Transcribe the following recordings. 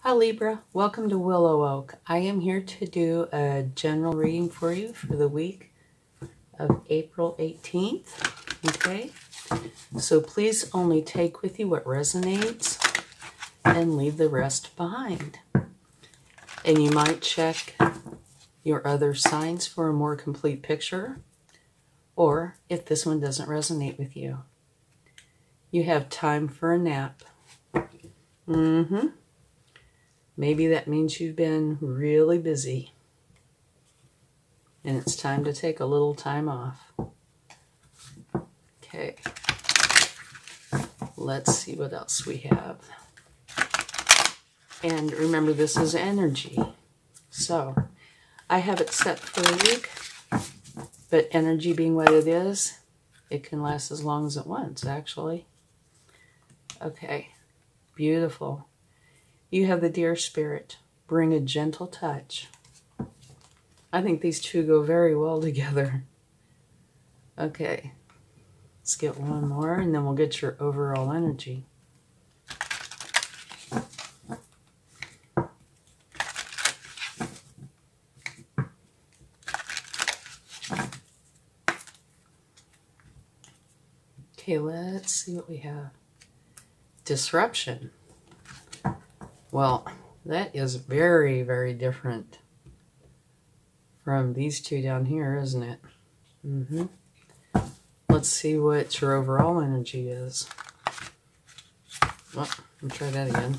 Hi Libra, welcome to WillowOAK. I am here to do a general reading for you for the week of April 18th. Okay, so please only take with you what resonates and leave the rest behind. And you might check your other signs for a more complete picture, or if this one doesn't resonate with you. You have time for a nap. Maybe that means you've been really busy and it's time to take a little time off. Okay, let's see what else we have. And remember, this is energy. So I have it set for a week, but energy being what it is, it can last as long as it wants, actually. Okay, beautiful. You have the deer spirit. Bring a gentle touch. I think these two go very well together. Okay, let's get one more and then we'll get your overall energy. Okay, let's see what we have. Disruption. Well, that is very, very different from these two down here, isn't it? Let's see what your overall energy is. Well, let me try that again.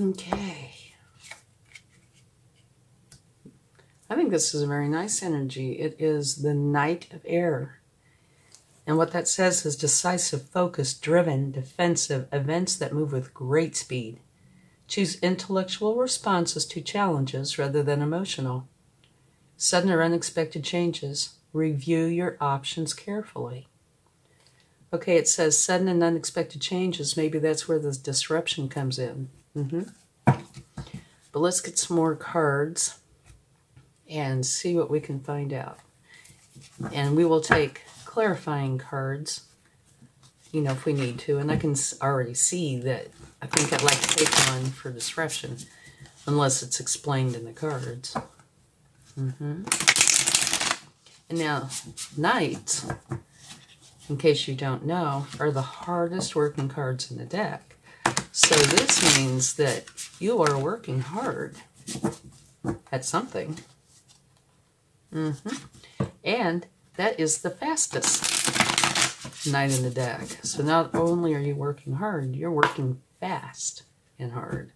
Okay. I think this is a very nice energy. It is the Knight of Air. And what that says is decisive, focused, driven, defensive, events that move with great speed. Choose intellectual responses to challenges rather than emotional. Sudden or unexpected changes. Review your options carefully. Okay, it says sudden and unexpected changes. Maybe that's where this disruption comes in. But let's get some more cards and see what we can find out. And we will take clarifying cards, you know, if we need to. And I can already see that I think I'd like to take one for disruption, unless it's explained in the cards. And now, knights, in case you don't know, are the hardest working cards in the deck. So this means that you are working hard at something. And that is the fastest knight in the deck. So not only are you working hard, you're working fast and hard.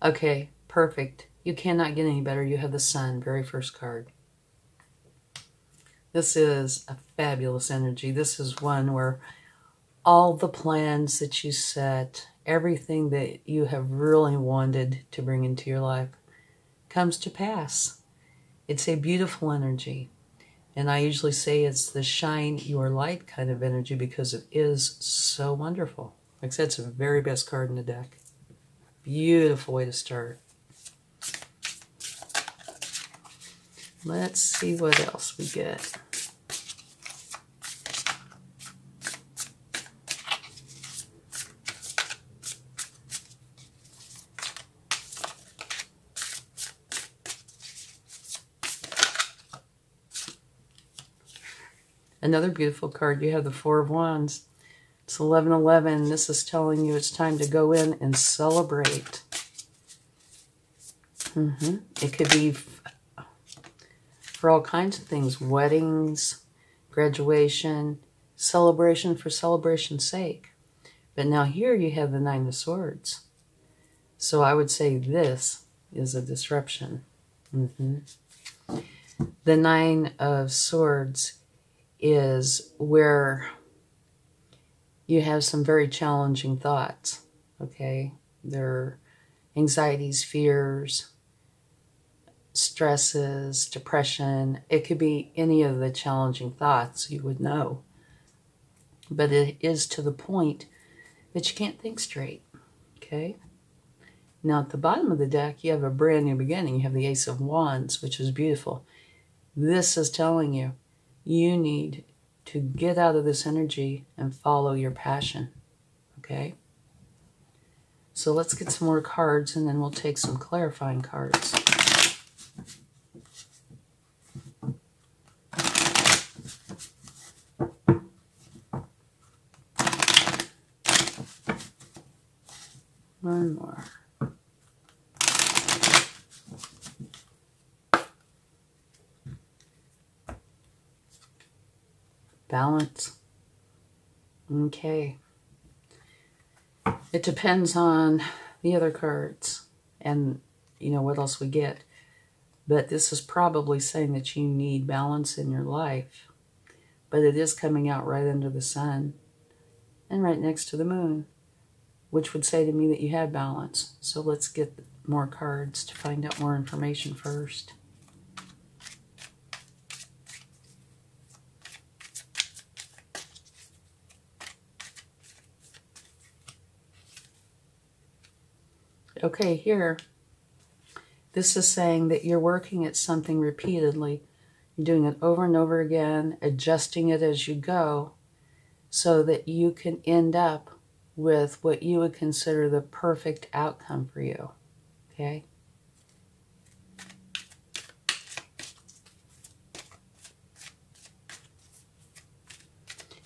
Okay, perfect. You cannot get any better. You have the Sun, very first card. This is a fabulous energy. This is one where all the plans that you set, everything that you have really wanted to bring into your life comes to pass. It's a beautiful energy. And I usually say it's the shine your light kind of energy because it is so wonderful. Like I said, it's the very best card in the deck. Beautiful way to start. Let's see what else we get. Another beautiful card, you have the Four of Wands. It's 11:11. This is telling you it's time to go in and celebrate. It could be for all kinds of things. Weddings, graduation, celebration for celebration's sake. But now here you have the Nine of Swords. So I would say this is a disruption. The Nine of Swords is where you have some very challenging thoughts, okay? There are anxieties, fears, stresses, depression. It could be any of the challenging thoughts you would know. But it is to the point that you can't think straight. Okay? Now at the bottom of the deck, you have a brand new beginning. You have the Ace of Wands, which is beautiful. This is telling you, you need to get out of this energy and follow your passion. Okay? So let's get some more cards, and then we'll take some clarifying cards. One more. Balance. Okay. It depends on the other cards and, what else we get. But this is probably saying that you need balance in your life. But it is coming out right under the sun and right next to the moon, which would say to me that you have balance. So let's get more cards to find out more information first. Okay, here, this is saying that you're working at something repeatedly. You're doing it over and over again, adjusting it as you go, so that you can end up with what you would consider the perfect outcome for you. Okay?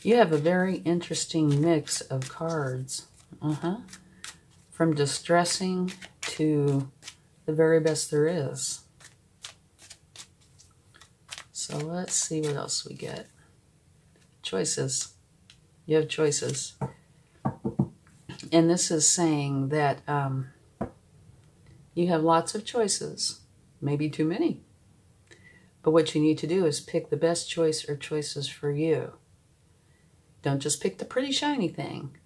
You have a very interesting mix of cards. From distressing to the very best there is. So let's see what else we get. Choices. You have choices. And this is saying that you have lots of choices. Maybe too many. But what you need to do is pick the best choice or choices for you. Don't just pick the pretty shiny thing.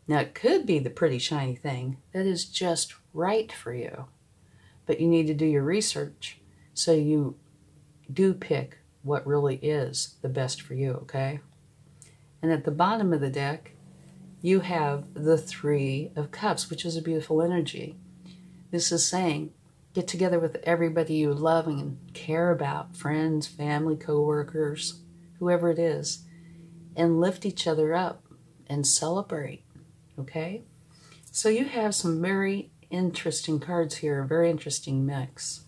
Now, it could be the pretty shiny thing that is just right for you. But you need to do your research so you do pick what really is the best for you, okay? And at the bottom of the deck, you have the Three of Cups, which is a beautiful energy. This is saying, get together with everybody you love and care about, friends, family, co-workers, whoever it is, and lift each other up and celebrate. Okay, so you have some very interesting cards here, a very interesting mix.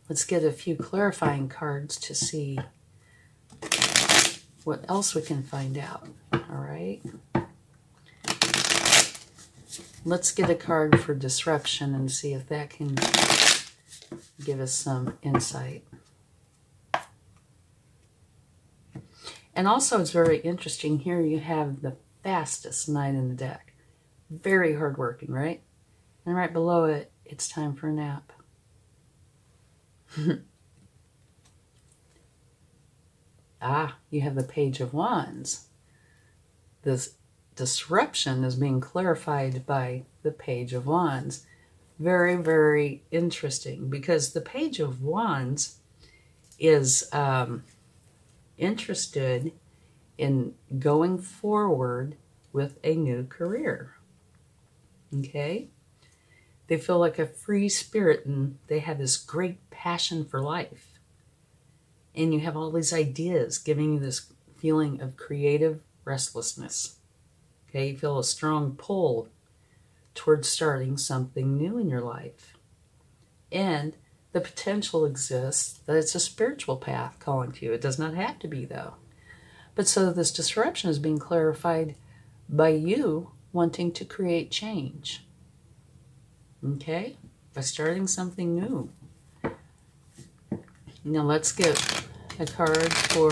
Let's get a few clarifying cards to see what else we can find out. All right. Let's get a card for disruption and see if that can give us some insight. And also, it's very interesting. Here you have the fastest Knight in the deck. Very hardworking, right? And right below it, it's time for a nap. You have the Page of Wands. This disruption is being clarified by the Page of Wands. Very, very interesting, because the Page of Wands is interested in going forward with a new career. Okay? They feel like a free spirit and they have this great passion for life. And you have all these ideas giving you this feeling of creative restlessness. Okay? You feel a strong pull towards starting something new in your life. And the potential exists that it's a spiritual path calling to you. It does not have to be, though. But so this disruption is being clarified by you wanting to create change. Okay? By starting something new. Now let's get a card for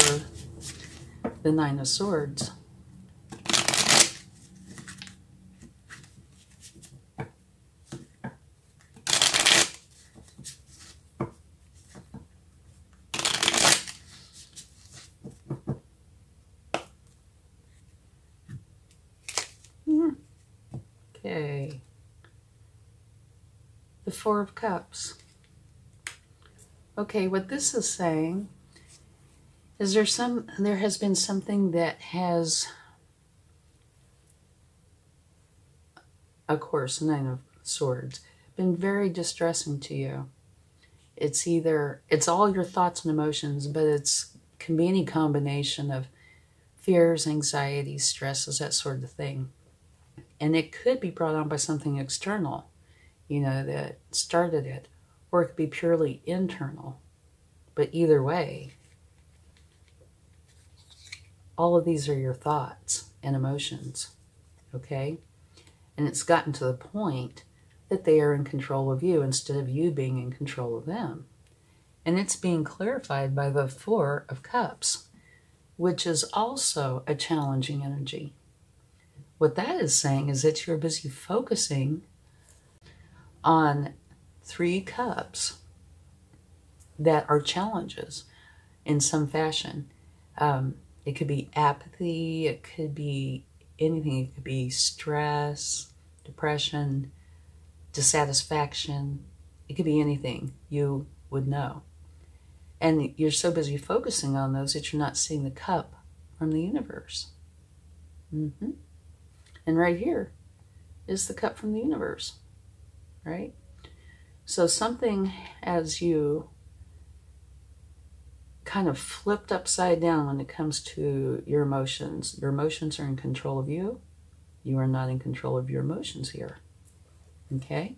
the Nine of Swords. Okay. The Four of Cups. Okay, what this is saying is there has been something that has, of course, Nine of Swords, been very distressing to you. It's all your thoughts and emotions, but can be any combination of fears, anxieties, stresses, that sort of thing. And it could be brought on by something external, that started it, or it could be purely internal. But either way, all of these are your thoughts and emotions, okay? And it's gotten to the point that they are in control of you instead of you being in control of them. And it's being clarified by the Four of Cups, which is also a challenging energy. What that is saying is that you're busy focusing on 3 cups that are challenges in some fashion. It could be apathy, it could be anything. It could be stress, depression, dissatisfaction. It could be anything you would know. And you're so busy focusing on those that you're not seeing the cup from the universe. And right here is the cup from the universe, right? So something, as you kind of flipped upside down when it comes to your emotions. Your emotions are in control of you. You are not in control of your emotions here. Okay?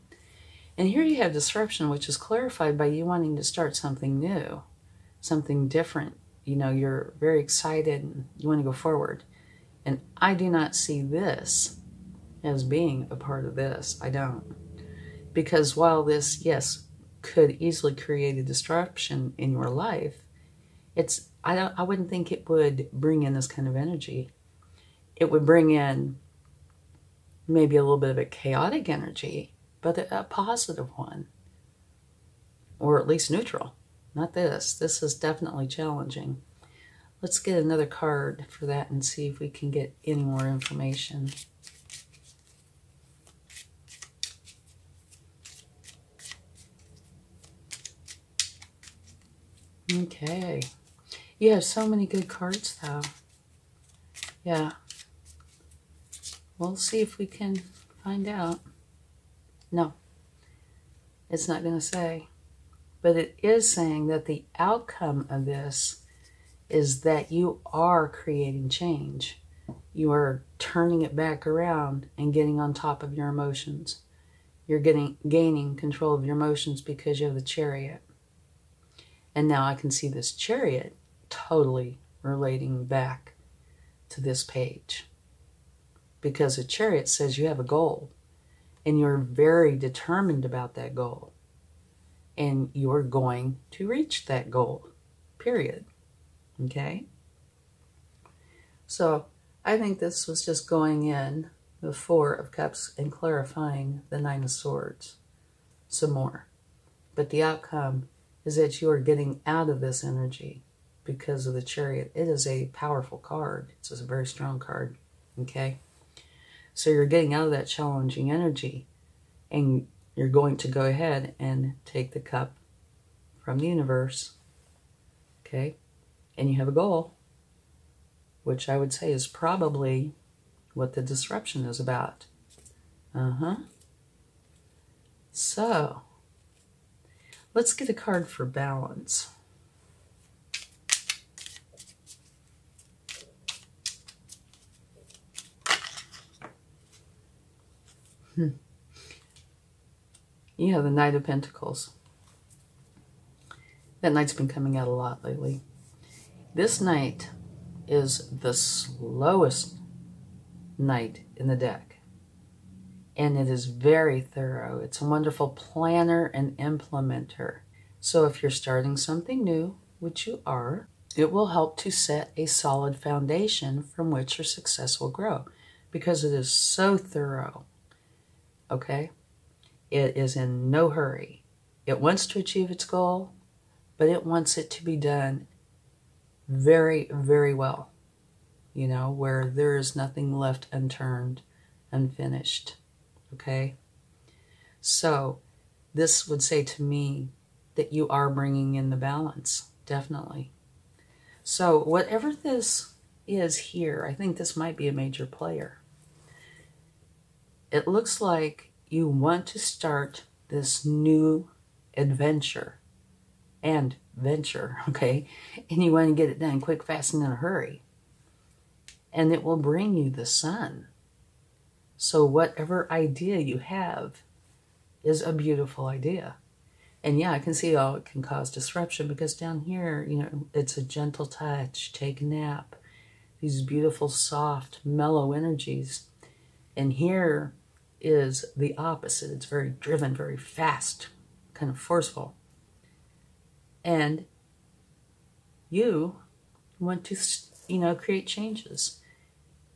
And here you have disruption, which is clarified by you wanting to start something new, something different. You're very excited and you want to go forward. And I do not see this as being a part of this. I don't. Because while this, yes, could easily create a disruption in your life, I wouldn't think it would bring in this kind of energy. It would bring in maybe a little bit of a chaotic energy, but a positive one. Or at least neutral. Not this. This is definitely challenging. Let's get another card for that and see if we can get any more information. Okay. You have so many good cards, though. Yeah. We'll see if we can find out. No. It's not going to say. But it is saying that the outcome of this is that you are creating change. You are turning it back around and getting on top of your emotions. You're gaining control of your emotions because you have the Chariot. And now I can see this Chariot totally relating back to this page. Because the Chariot says you have a goal. And you're very determined about that goal. And you're going to reach that goal. Period. Okay? So I think this was just going in the Four of Cups and clarifying the Nine of Swords some more. But the outcome is that you are getting out of this energy because of the Chariot. It is a powerful card. It's a very strong card. Okay? So you're getting out of that challenging energy and you're going to go ahead and take the cup from the universe. Okay? And you have a goal, which I would say is probably what the disruption is about. So, let's get a card for balance. You have the Knight of Pentacles. That knight's been coming out a lot lately. This knight is the slowest knight in the deck. And it is very thorough. It's a wonderful planner and implementer. So if you're starting something new, which you are, it will help to set a solid foundation from which your success will grow. Because it is so thorough. Okay? It is in no hurry. It wants to achieve its goal, but it wants it to be done very, very well. You know, where there is nothing left unturned, unfinished. Okay? So, this would say to me that you are bringing in the balance, definitely. So whatever this is here, I think this might be a major player. It looks like you want to start this new adventure and venture, okay? And you want to get it done quick, fast, and in a hurry. And it will bring you the sun. So whatever idea you have is a beautiful idea. And yeah, I can see how it can cause disruption, because down here, you know, it's a gentle touch, take a nap, these beautiful, soft, mellow energies. And here is the opposite. It's very driven, very fast, kind of forceful. And you want to, you know, create changes.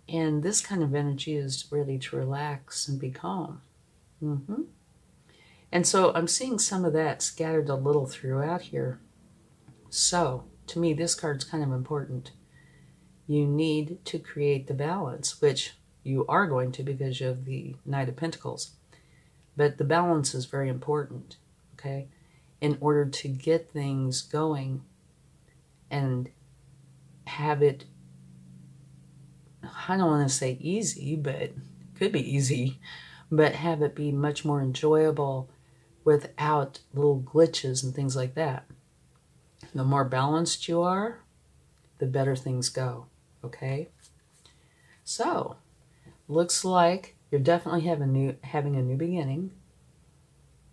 And this kind of energy is ready to relax and be calm. And so I'm seeing some of that scattered a little throughout here. So to me, this card's kind of important. You need to create the balance, which you are going to because you have the Knight of Pentacles. But the balance is very important, okay? In order to get things going and have it, I don't want to say easy, but it could be easy, but have it be much more enjoyable without little glitches and things like that. The more balanced you are, the better things go, okay? So, looks like you're definitely having a new beginning,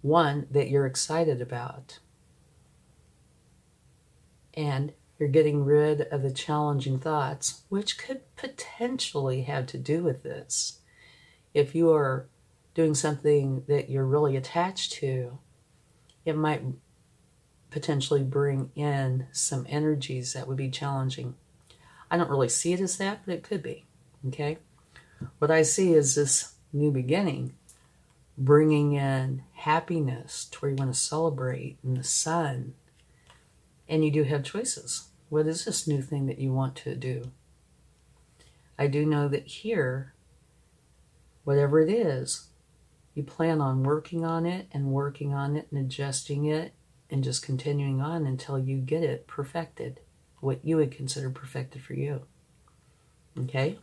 one that you're excited about. And you're getting rid of the challenging thoughts, which could potentially have to do with this. If you are doing something that you're really attached to, it might potentially bring in some energies that would be challenging. I don't really see it as that, but it could be, okay? What I see is this new beginning bringing in happiness to where you want to celebrate in the sun. And you do have choices. What is this new thing that you want to do? I do know that here, whatever it is, you plan on working on it and adjusting it and just continuing on until you get it perfected, what you would consider perfected for you. Okay?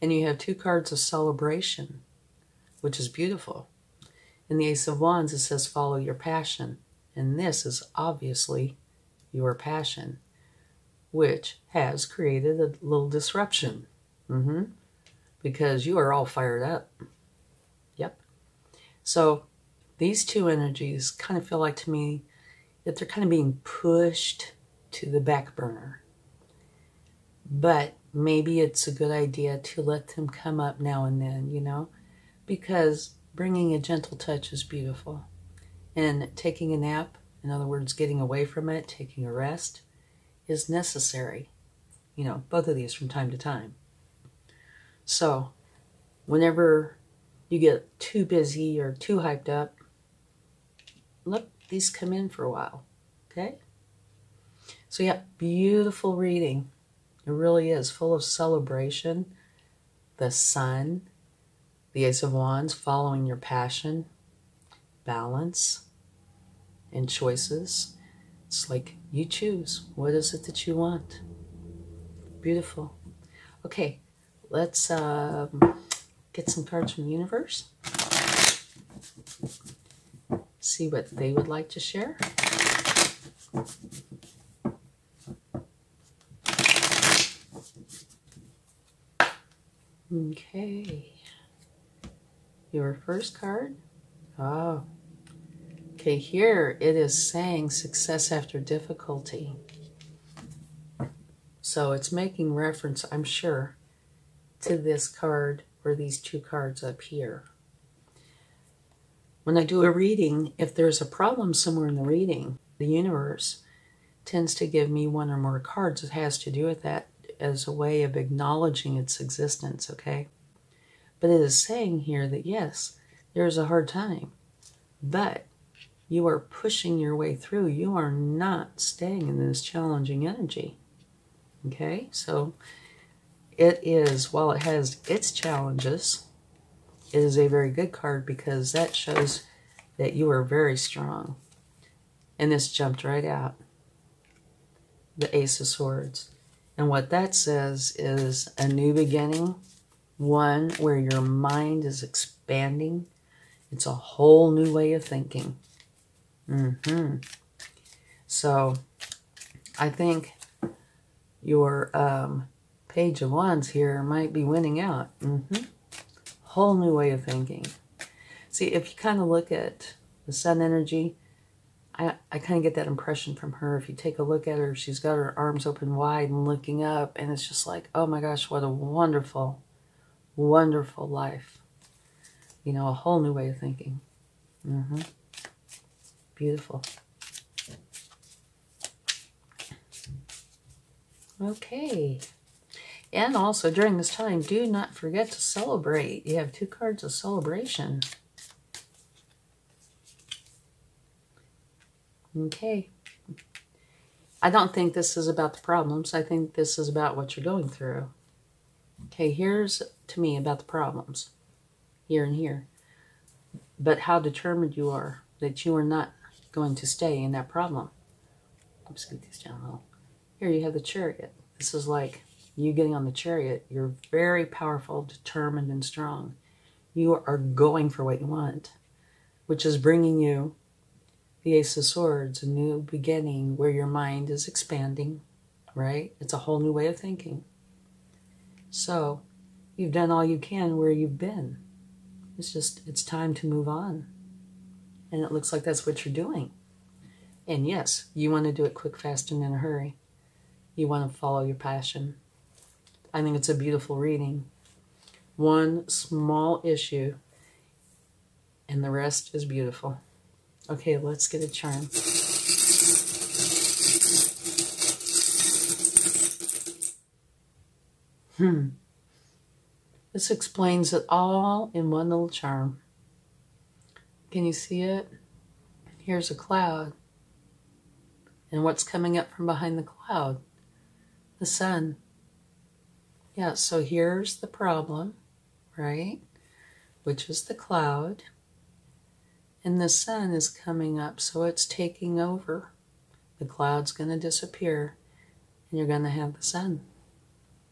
And you have two cards of celebration, which is beautiful. In the Ace of Wands, it says follow your passion. And this is obviously your passion, which has created a little disruption. Because you are all fired up. Yep. So these two energies kind of feel like to me that they're kind of being pushed to the back burner. But maybe it's a good idea to let them come up now and then, you know, because bringing a gentle touch is beautiful. And taking a nap, in other words, getting away from it, taking a rest, is necessary. You know, both of these from time to time. So, whenever you get too busy or too hyped up, let these come in for a while, okay? So yeah, beautiful reading. It really is full of celebration. The sun, the Ace of Wands, following your passion, balance, and choices. It's like you choose. What is it that you want? Beautiful. Okay, let's get some cards from the universe. See what they would like to share. Okay. Your first card. Oh. Okay, here it is saying success after difficulty. So it's making reference, I'm sure, to this card or these two cards up here. When I do a reading, if there's a problem somewhere in the reading, the universe tends to give me one or more cards that has to do with that as a way of acknowledging its existence, okay? But it is saying here that yes, there's a hard time, but you are pushing your way through. You are not staying in this challenging energy, okay? So it is, while it has its challenges, it is a very good card because that shows that you are very strong. And this jumped right out. The Ace of Swords. And what that says is a new beginning. One where your mind is expanding. It's a whole new way of thinking. So I think your Page of Wands here might be winning out. Whole new way of thinking. See, if you kind of look at the sun energy, I kind of get that impression from her. If you take a look at her, she's got her arms open wide and looking up, and it's just like, oh my gosh, what a wonderful, wonderful life. You know, a whole new way of thinking. Beautiful. Okay. And also, during this time, do not forget to celebrate. You have 2 cards of celebration. Okay. I don't think this is about the problems. I think this is about what you're going through. Okay, here's, to me, about the problems. Here and here. But how determined you are that you are not going to stay in that problem. Let's get these down a little. Here you have the Chariot. This is like you getting on the Chariot. You're very powerful, determined, and strong. You are going for what you want, which is bringing you the Ace of Swords, a new beginning where your mind is expanding, right? It's a whole new way of thinking. So you've done all you can where you've been. It's time to move on. And it looks like that's what you're doing. And yes, you want to do it quick, fast, and in a hurry. You want to follow your passion. I think it's a beautiful reading. One small issue, and the rest is beautiful. Okay, let's get a charm. This explains it all in one little charm. Can you see it? Here's a cloud. And what's coming up from behind the cloud? The sun. Yeah, so here's the problem, right? Which is the cloud. And the sun is coming up, so it's taking over. The cloud's going to disappear, and you're going to have the sun.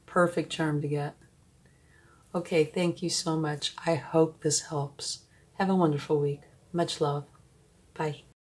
Perfect charm to get. Okay, thank you so much. I hope this helps. Have a wonderful week. Much love. Bye.